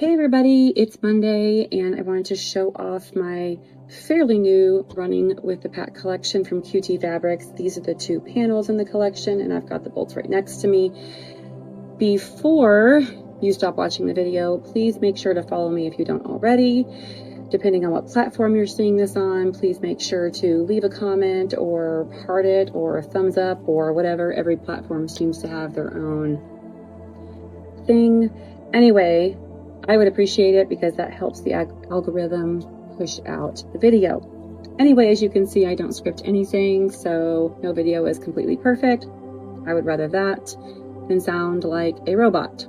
Hey everybody, it's Monday and I wanted to show off my fairly new Running with the Pack collection from QT Fabrics. These are the two panels in the collection and I've got the bolts right next to me. Before you stop watching the video, please make sure to follow me if you don't already. Depending on what platform you're seeing this on, please make sure to leave a comment or heart it or a thumbs up or whatever. Every platform seems to have their own thing. Anyway, I would appreciate it because that helps the algorithm push out the video. Anyway, as you can see, I don't script anything, so no video is completely perfect. I would rather that than sound like a robot.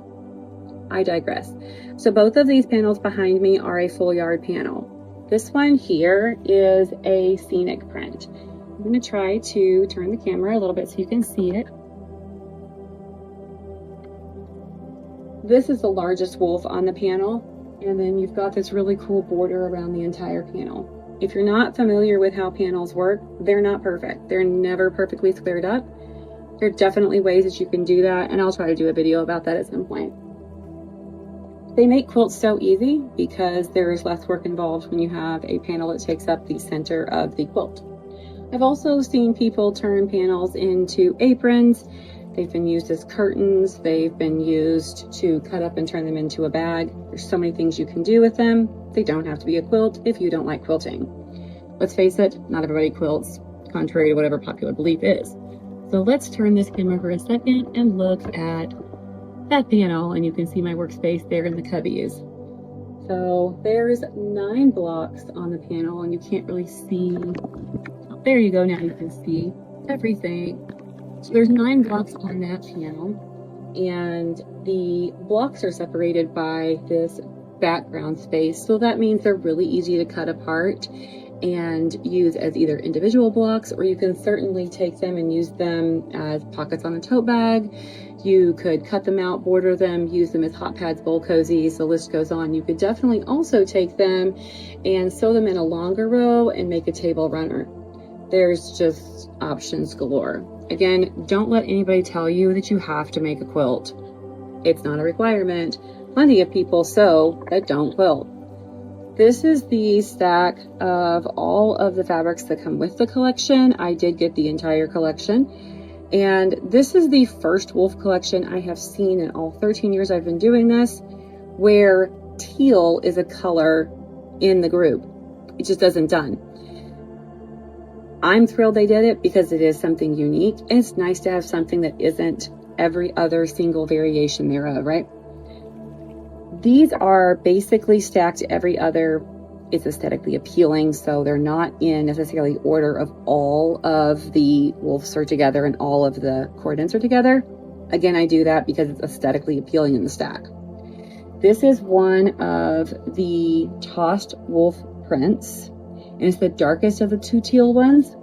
I digress. So both of these panels behind me are a full yard panel. This one here is a scenic print. I'm going to try to turn the camera a little bit so you can see it. This is the largest wolf on the panel, and then you've got this really cool border around the entire panel. If you're not familiar with how panels work, they're not perfect. They're never perfectly squared up. There are definitely ways that you can do that, and I'll try to do a video about that at some point. They make quilts so easy because there's less work involved when you have a panel that takes up the center of the quilt. I've also seen people turn panels into aprons. They've been used as curtains. They've been used to cut up and turn them into a bag. There's so many things you can do with them. They don't have to be a quilt if you don't like quilting. Let's face it, not everybody quilts, contrary to whatever popular belief is. So let's turn this camera for a second and look at that panel, and you can see my workspace there in the cubbies. So there's 9 blocks on the panel, and you can't really see. Oh, there you go, now you can see everything. So there's 9 blocks on that panel, and the blocks are separated by this background space. So that means they're really easy to cut apart and use as either individual blocks, or you can certainly take them and use them as pockets on a tote bag. You could cut them out, border them, use them as hot pads, bowl cozies, the list goes on. You could definitely also take them and sew them in a longer row and make a table runner. There's just options galore. Again, don't let anybody tell you that you have to make a quilt. It's not a requirement. Plenty of people sew that don't quilt. This is the stack of all of the fabrics that come with the collection. I did get the entire collection. And this is the first wolf collection I have seen in all 13 years I've been doing this, where teal is a color in the group. It just isn't done. I'm thrilled they did it because it is something unique, and it's nice to have something that isn't every other single variation thereof, right? These are basically stacked every other. It's aesthetically appealing, so they're not in necessarily order of all of the wolves are together and all of the cordons are together. Again, I do that because it's aesthetically appealing in the stack. This is one of the tossed wolf prints, and it's the darkest of the 2 teal ones.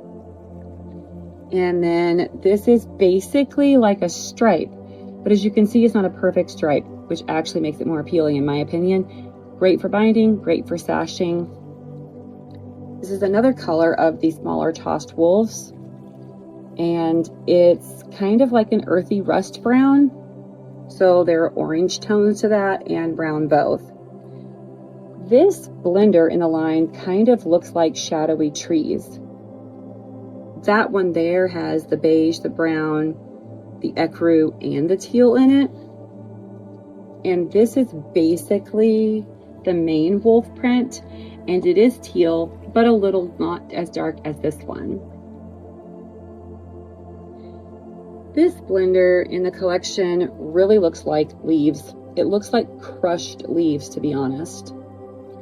And then this is basically like a stripe, but as you can see, it's not a perfect stripe, which actually makes it more appealing in my opinion. Great for binding, great for sashing. This is another color of the smaller tossed wolves, and it's kind of like an earthy rust brown. So there are orange tones to that and brown both. This blender in the line kind of looks like shadowy trees. That one there has the beige, the brown, the ecru, and the teal in it. And this is basically the main wolf print, and it is teal, but a little not as dark as this one. This blender in the collection really looks like leaves. It looks like crushed leaves, to be honest.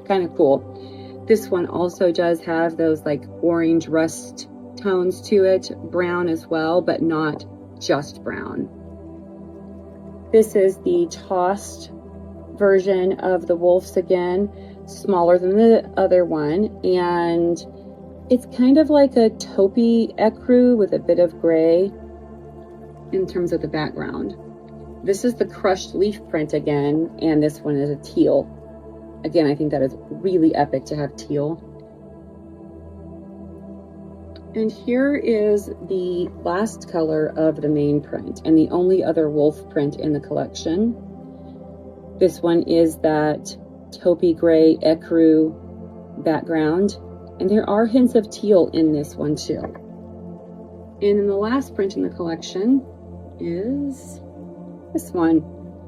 Kind of cool. This one also does have those like orange rust tones to it, brown as well, but not just brown. This is the tossed version of the wolves again, smaller than the other one, and it's kind of like a taupey ecru with a bit of gray in terms of the background. This is the crushed leaf print again, and this one is a teal. Again, I think that is really epic to have teal. And here is the last color of the main print and the only other wolf print in the collection. This one is that taupey gray ecru background, and there are hints of teal in this one too. And then the last print in the collection is this one.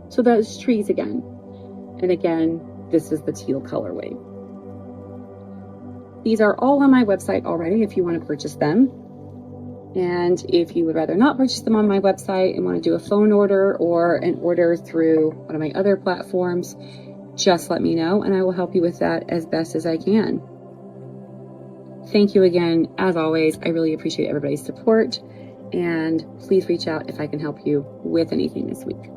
So those trees again. And again, this is the teal colorway. These are all on my website already if you want to purchase them. And if you would rather not purchase them on my website and want to do a phone order or an order through one of my other platforms, just let me know and I will help you with that as best as I can. Thank you again. As always, I really appreciate everybody's support, and please reach out if I can help you with anything this week.